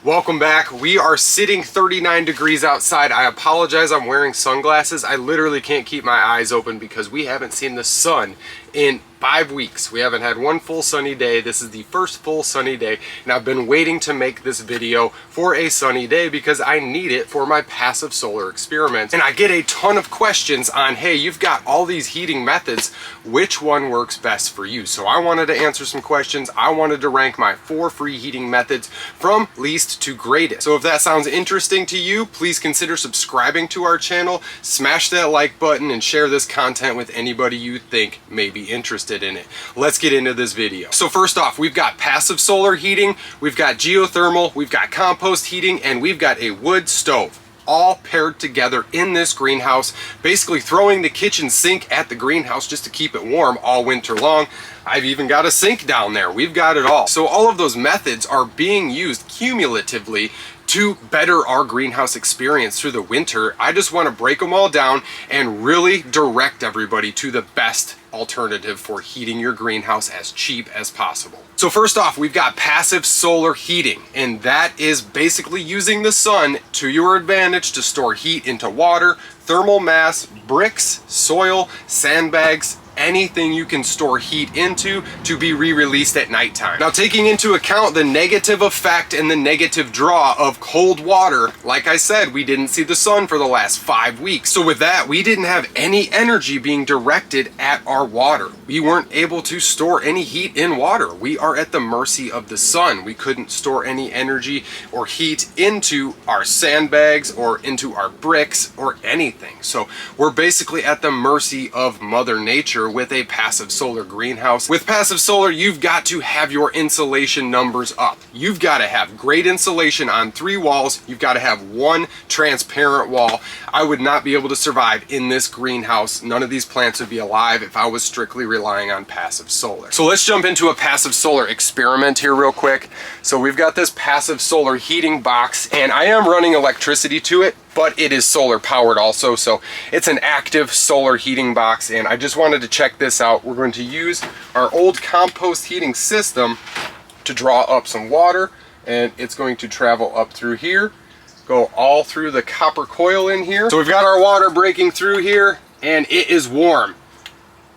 Welcome back. We are sitting 39 degrees outside. I apologize, I'm wearing sunglasses. I literally can't keep my eyes open because we haven't seen the sun in 5 weeks. We haven't had one full sunny day. This is the first full sunny day, and I've been waiting to make this video for a sunny day because I need it for my passive solar experiments. And I get a ton of questions on, hey, you've got all these heating methods, which one works best for you? So I wanted to answer some questions. I wanted to rank my 4 free heating methods from least to greatest. So if that sounds interesting to you, please consider subscribing to our channel, smash that like button, and share this content with anybody you think may be interested in it. Let's get into this video. So first off, we've got passive solar heating, we've got geothermal, we've got compost heating, and we've got a wood stove, all paired together in this greenhouse, basically throwing the kitchen sink at the greenhouse just to keep it warm all winter long. I've even got a sink down there. We've got it all. So all of those methods are being used cumulatively to better our greenhouse experience through the winter. I just want to break them all down and really direct everybody to the best alternative for heating your greenhouse as cheap as possible. So first off, we've got passive solar heating, and that is basically using the sun to your advantage to store heat into water, thermal mass, bricks, soil, sandbags, anything you can store heat into to be re-released at nighttime. Now, taking into account the negative effect and the negative draw of cold water, like I said, we didn't see the sun for the last 5 weeks. So with that, we didn't have any energy being directed at our water. We weren't able to store any heat in water. We are at the mercy of the sun. We couldn't store any energy or heat into our sandbags or into our bricks or anything. So we're basically at the mercy of Mother Nature with a passive solar greenhouse. With passive solar, you've got to have your insulation numbers up. You've got to have great insulation on 3 walls. You've got to have 1 transparent wall. I would not be able to survive in this greenhouse. None of these plants would be alive if I was strictly relying on passive solar. So let's jump into a passive solar experiment here real quick. So we've got this passive solar heating box, and I am running electricity to it, but it is solar powered also, so it's an active solar heating box, and I just wanted to check this out. We're going to use our old compost heating system to draw up some water, and it's going to travel up through here, go all through the copper coil in here. So we've got our water breaking through here, and it is warm.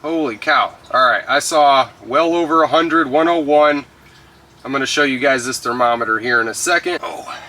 Holy cow. All right, I saw well over 100, 101. I'm going to show you guys this thermometer here in a second. Oh.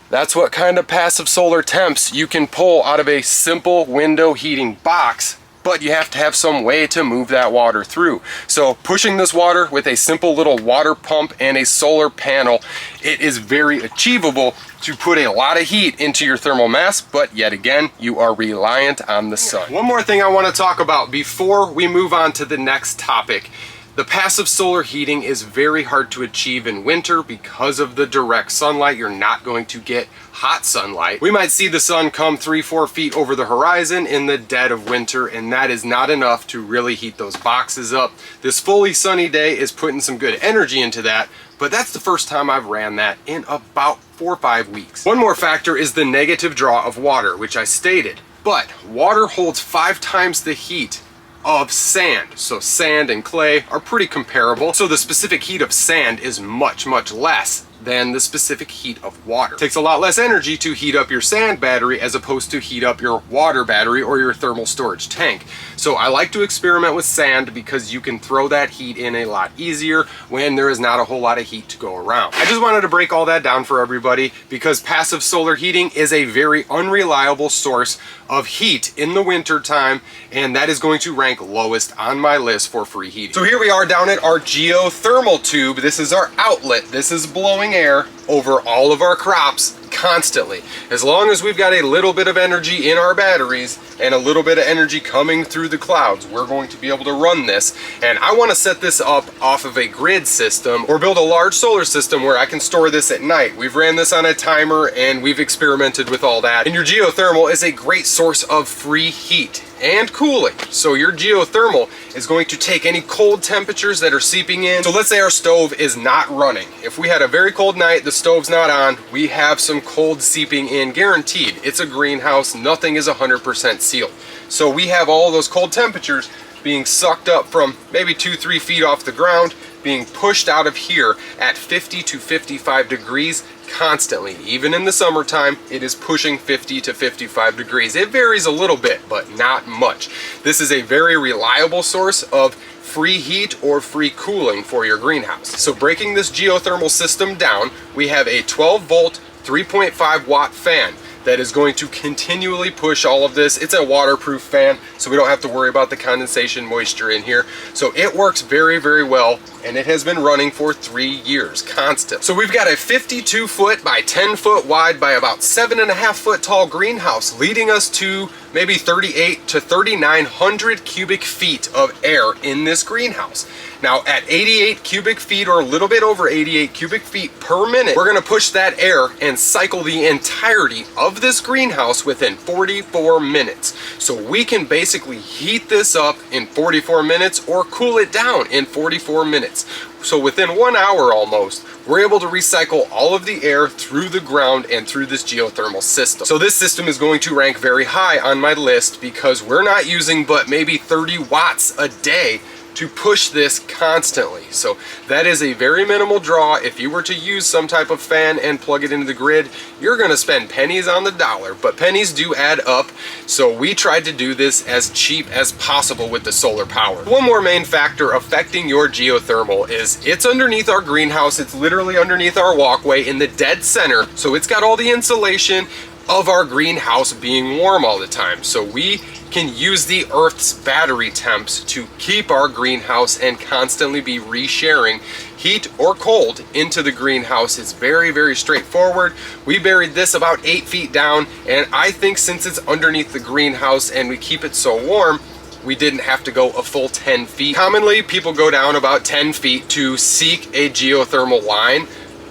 That's what kind of passive solar temps you can pull out of a simple window heating box, but you have to have some way to move that water through. So pushing this water with a simple little water pump and a solar panel, it is very achievable to put a lot of heat into your thermal mass, but yet again, you are reliant on the sun. One more thing I want to talk about before we move on to the next topic. The passive solar heating is very hard to achieve in winter because of the direct sunlight. You're not going to get hot sunlight. We might see the sun come 3-4 feet over the horizon in the dead of winter, and that is not enough to really heat those boxes up. This fully sunny day is putting some good energy into that, but that's the first time I've ran that in about 4 or 5 weeks. One more factor is the negative draw of water, which I stated, but water holds 5 times the heat of sand. So sand and clay are pretty comparable. So the specific heat of sand is much, much less than the specific heat of water. It takes a lot less energy to heat up your sand battery as opposed to heat up your water battery or your thermal storage tank. So I like to experiment with sand because you can throw that heat in a lot easier when there is not a whole lot of heat to go around. I just wanted to break all that down for everybody because passive solar heating is a very unreliable source of heat in the winter time, and that is going to rank lowest on my list for free heating. So here we are down at our geothermal tube. This is our outlet. This is blowing air over all of our crops constantly. As long as we've got a little bit of energy in our batteries and a little bit of energy coming through the clouds, we're going to be able to run this. And I want to set this up off of a grid system or build a large solar system where I can store this at night. We've ran this on a timer and we've experimented with all that. And your geothermal is a great source of free heat and cooling. So your geothermal is going to take any cold temperatures that are seeping in. So let's say our stove is not running. If we had a very cold night, the stove's not on, we have some cold seeping in guaranteed. It's a greenhouse, nothing is 100% sealed. So we have all those cold temperatures being sucked up from maybe 2-3 feet off the ground, being pushed out of here at 50 to 55 degrees constantly. Even in the summertime, it is pushing 50 to 55 degrees. It varies a little bit, but not much. This is a very reliable source of free heat or free cooling for your greenhouse. So breaking this geothermal system down, we have a 12 volt, 3.5 watt fan that is going to continually push all of this. It's a waterproof fan, so we don't have to worry about the condensation moisture in here. So it works very, very well, and it has been running for 3 years, constant. So we've got a 52 foot by 10 foot wide by about 7.5 foot tall greenhouse, leading us to maybe 38 to 3,900 cubic feet of air in this greenhouse. Now at 88 cubic feet or a little bit over 88 cubic feet per minute, we're gonna push that air and cycle the entirety of this greenhouse within 44 minutes. So we can basically heat this up in 44 minutes or cool it down in 44 minutes. So within 1 hour almost, we're able to recycle all of the air through the ground and through this geothermal system. So this system is going to rank very high on my list because we're not using but maybe 30 watts a day to push this constantly. So that is a very minimal draw. If you were to use some type of fan and plug it into the grid, you're gonna spend pennies on the dollar, but pennies do add up. So we tried to do this as cheap as possible with the solar power. One more main factor affecting your geothermal is it's underneath our greenhouse. It's literally underneath our walkway in the dead center. So it's got all the insulation of our greenhouse being warm all the time. So we can use the Earth's battery temps to keep our greenhouse and constantly be resharing heat or cold into the greenhouse. It's very, very straightforward. We buried this about 8 feet down, and I think since it's underneath the greenhouse and we keep it so warm, we didn't have to go a full 10 feet. Commonly, people go down about 10 feet to seek a geothermal line.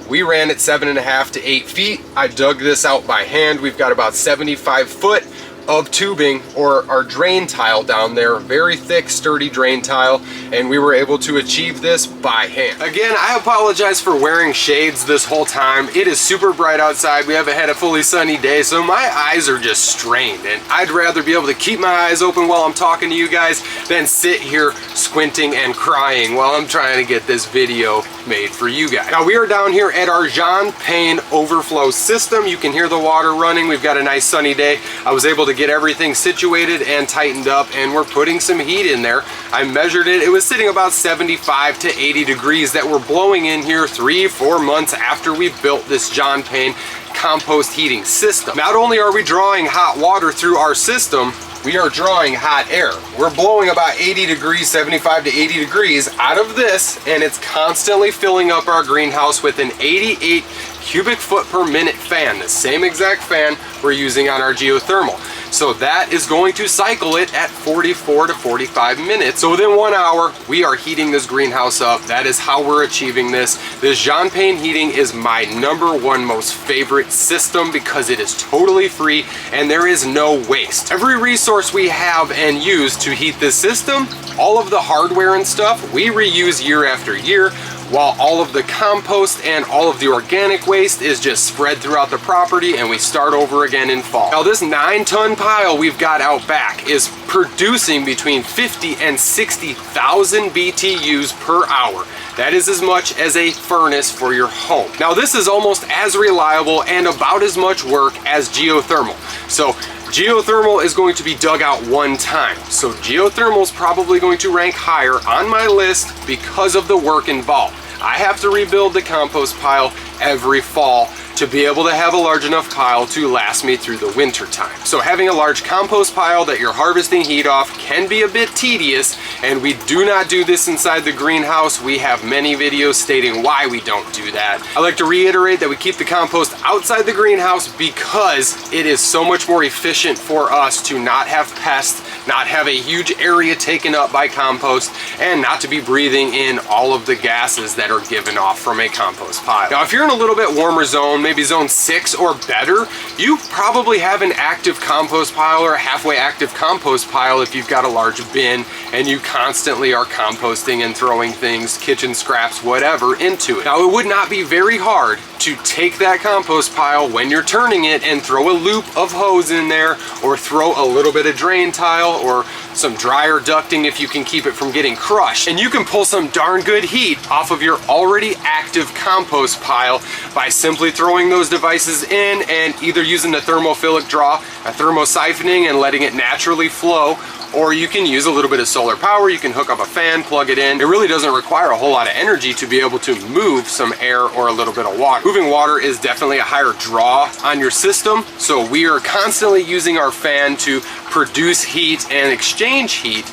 We ran it 7.5 to 8 feet. I dug this out by hand. We've got about 75 foot of tubing, or our drain tile down there, very thick, sturdy drain tile, and we were able to achieve this by hand. Again, I apologize for wearing shades this whole time. It is super bright outside. We haven't had a fully sunny day, so my eyes are just strained, and I'd rather be able to keep my eyes open while I'm talking to you guys than sit here squinting and crying while I'm trying to get this video made for you guys. Now we are down here at our Champagne overflow system. You can hear the water running. We've got a nice sunny day. I was able to get everything situated and tightened up, and we're putting some heat in there. I measured it. It was sitting about 75 to 80 degrees that were blowing in here 3-4 months after we built this Champagne compost heating system. Not only are we drawing hot water through our system, we are drawing hot air. We're blowing about 80 degrees, 75 to 80 degrees out of this, and it's constantly filling up our greenhouse with an 88 cubic foot per minute fan, the same exact fan we're using on our geothermal. So that is going to cycle it at 44 to 45 minutes. So within 1 hour, we are heating this greenhouse up. That is how we're achieving this. This Champagne heating is my #1 most favorite system because it is totally free and there is no waste. Every resource we have and use to heat this system, all of the hardware and stuff, we reuse year after year, while all of the compost and all of the organic waste is just spread throughout the property and we start over again in fall. Now this 9-ton pile we've got out back is producing between 50 and 60,000 BTUs per hour. That is as much as a furnace for your home. Now this is almost as reliable and about as much work as geothermal. So geothermal is going to be dug out one time. So geothermal is probably going to rank higher on my list because of the work involved. I have to rebuild the compost pile every fall to be able to have a large enough pile to last me through the winter time. So having a large compost pile that you're harvesting heat off can be a bit tedious, and we do not do this inside the greenhouse. We have many videos stating why we don't do that. I like to reiterate that we keep the compost outside the greenhouse because it is so much more efficient for us to not have pests, not have a huge area taken up by compost, and not to be breathing in all of the gases that are given off from a compost pile. Now, if you're in a little bit warmer zone, maybe zone 6 or better, you probably have an active compost pile or a halfway active compost pile if you've got a large bin and you constantly are composting and throwing things, kitchen scraps, whatever, into it. Now, it would not be very hard to take that compost pile when you're turning it and throw a loop of hose in there, or throw a little bit of drain tile, or some dryer ducting if you can keep it from getting crushed. And you can pull some darn good heat off of your already active compost pile by simply throwing those devices in and either using the thermophilic draw, a thermosiphoning and letting it naturally flow, or you can use a little bit of solar power. You can hook up a fan, plug it in. It really doesn't require a whole lot of energy to be able to move some air or a little bit of water. Moving water is definitely a higher draw on your system, so we are constantly using our fan to produce heat and exchange heat,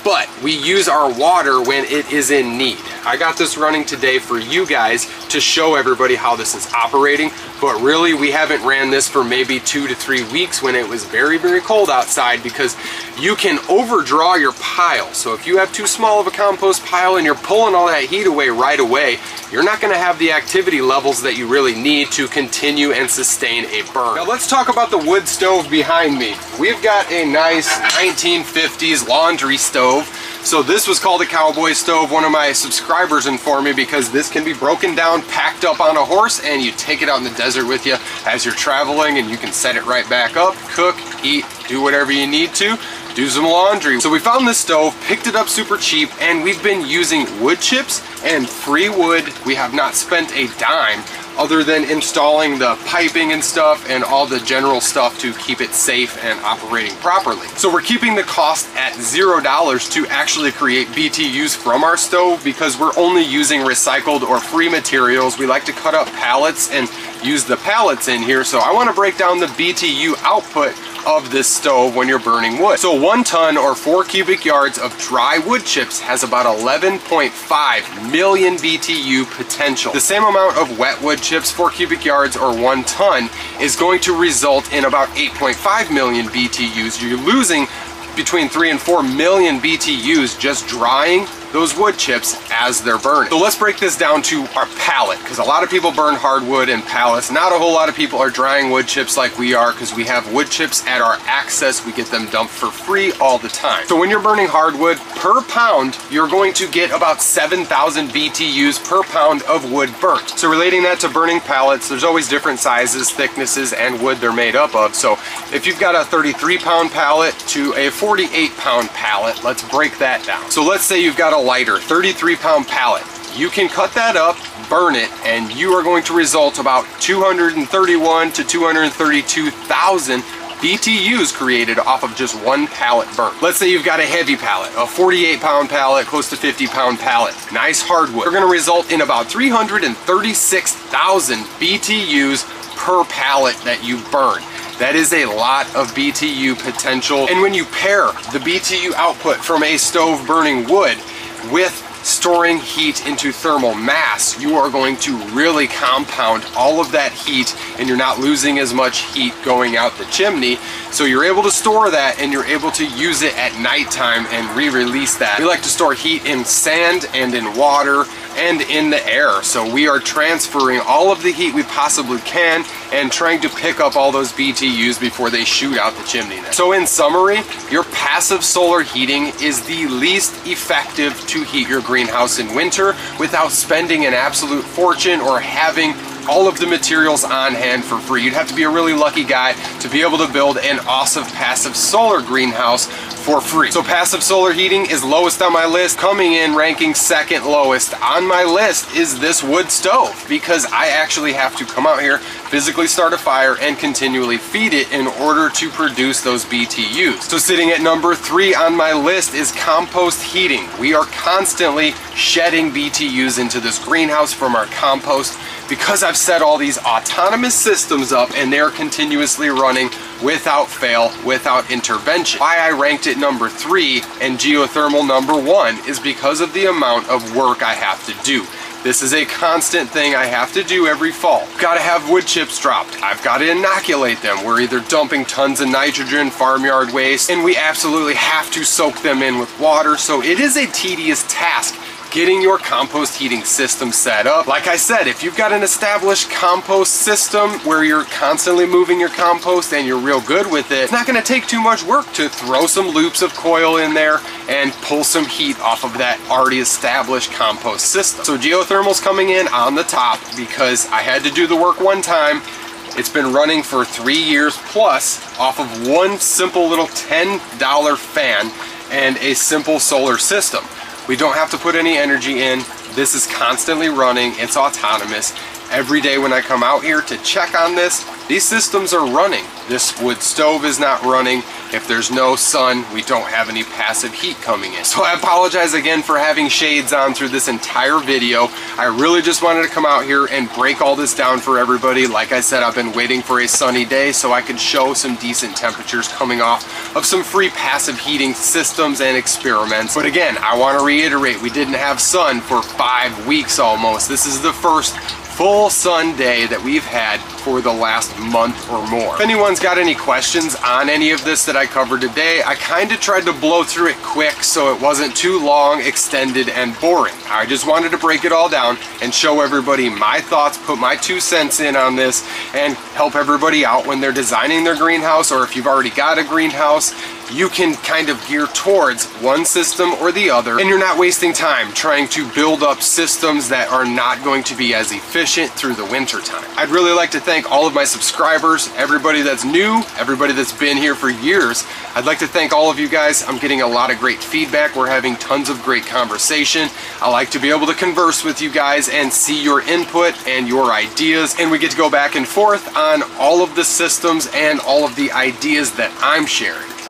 but we use our water when it is in need. I got this running today for you guys to show everybody how this is operating, but really we haven't ran this for maybe 2 to 3 weeks when it was very, very cold outside, because you can overdraw your pile. So if you have too small of a compost pile and you're pulling all that heat away right away, you're not gonna have the activity levels that you really need to continue and sustain a burn. Now let's talk about the wood stove behind me. We've got a nice 1950s laundry stove. So this was called a cowboy stove. One of my subscribers informed me because this can be broken down, packed up on a horse, and you take it out in the desert with you as you're traveling, and you can set it right back up, cook, eat, do whatever you need to, do some laundry. So we found this stove, picked it up super cheap, and we've been using wood chips and free wood. We have not spent a dime other than installing the piping and stuff and all the general stuff to keep it safe and operating properly. So we're keeping the cost at $0 to actually create BTUs from our stove, because we're only using recycled or free materials. We like to cut up pallets and use the pallets in here. So I want to break down the BTU output of this stove when you're burning wood. So 1 ton or 4 cubic yards of dry wood chips has about 11.5 million BTU potential. The same amount of wet wood chips, 4 cubic yards or 1 ton, is going to result in about 8.5 million BTUs. You're losing between 3 and 4 million BTUs just drying those wood chips as they're burning. So let's break this down to our pallet, because a lot of people burn hardwood and pallets. Not a whole lot of people are drying wood chips like we are, because we have wood chips at our access. We get them dumped for free all the time. So when you're burning hardwood, per pound, you're going to get about 7,000 BTUs per pound of wood burnt. So relating that to burning pallets, there's always different sizes, thicknesses, and wood they're made up of. So if you've got a 33-pound pallet to a 48-pound pallet, let's break that down. So let's say you've got a lighter 33-pound pallet. You can cut that up, burn it, and you are going to result about 231 to 232,000 BTUs created off of just 1 pallet burnt. Let's say you've got a heavy pallet, a 48-pound pallet, close to 50-pound pallet, nice hardwood. They're going to result in about 336,000 BTUs per pallet that you burn. That is a lot of BTU potential. And when you pair the BTU output from a stove burning wood with storing heat into thermal mass, you are going to really compound all of that heat, and you're not losing as much heat going out the chimney. So you're able to store that, and you're able to use it at nighttime and re-release that. We like to store heat in sand and in water and in the air. So we are transferring all of the heat we possibly can and trying to pick up all those BTUs before they shoot out the chimney. So in summary, your passive solar heating is the least effective to heat your greenhouse in winter without spending an absolute fortune or having all of the materials on hand for free. You'd have to be a really lucky guy to be able to build an awesome passive solar greenhouse for free. So passive solar heating is lowest on my list. Coming in ranking second lowest on my list is this wood stove, because I actually have to come out here, physically start a fire, and continually feed it in order to produce those BTUs. So sitting at number 3 on my list is compost heating. We are constantly shedding BTUs into this greenhouse from our compost because I've set all these autonomous systems up and they're continuously running without fail, without intervention. Why I ranked it number 3 and geothermal number 1 is because of the amount of work I have to do. This is a constant thing I have to do every fall. Got to have wood chips dropped. I've got to inoculate them. We're either dumping tons of nitrogen, farmyard waste, and we absolutely have to soak them in with water. So it is a tedious task getting your compost heating system set up. Like I said, if you've got an established compost system where you're constantly moving your compost and you're real good with it, it's not gonna take too much work to throw some loops of coil in there and pull some heat off of that already established compost system. So geothermal's coming in on the top because I had to do the work one time. It's been running for 3 years plus off of one simple little $10 fan and a simple solar system. We don't have to put any energy in. This is constantly running. It's autonomous. Every day when I come out here to check on this, these systems are running. This wood stove is not running. If there's no sun, we don't have any passive heat coming in. So I apologize again for having shades on through this entire video. I really just wanted to come out here and break all this down for everybody. Like I said, I've been waiting for a sunny day so I could show some decent temperatures coming off of some free passive heating systems and experiments. But again, I want to reiterate, we didn't have sun for 5 weeks almost. This is the first full sun day that we've had for the last month or more. If anyone's got any questions on any of this that I covered today, I kind of tried to blow through it quick so it wasn't too long, extended, and boring. I just wanted to break it all down and show everybody my thoughts, put my 2 cents in on this, and help everybody out when they're designing their greenhouse, or if you've already got a greenhouse, you can kind of gear towards one system or the other, and you're not wasting time trying to build up systems that are not going to be as efficient through the winter time. I'd really like to thank all of my subscribers, everybody that's new, everybody that's been here for years. I'd like to thank all of you guys. I'm getting a lot of great feedback. We're having tons of great conversation. I like to be able to converse with you guys and see your input and your ideas, and we get to go back and forth on all of the systems and all of the ideas that I'm sharing.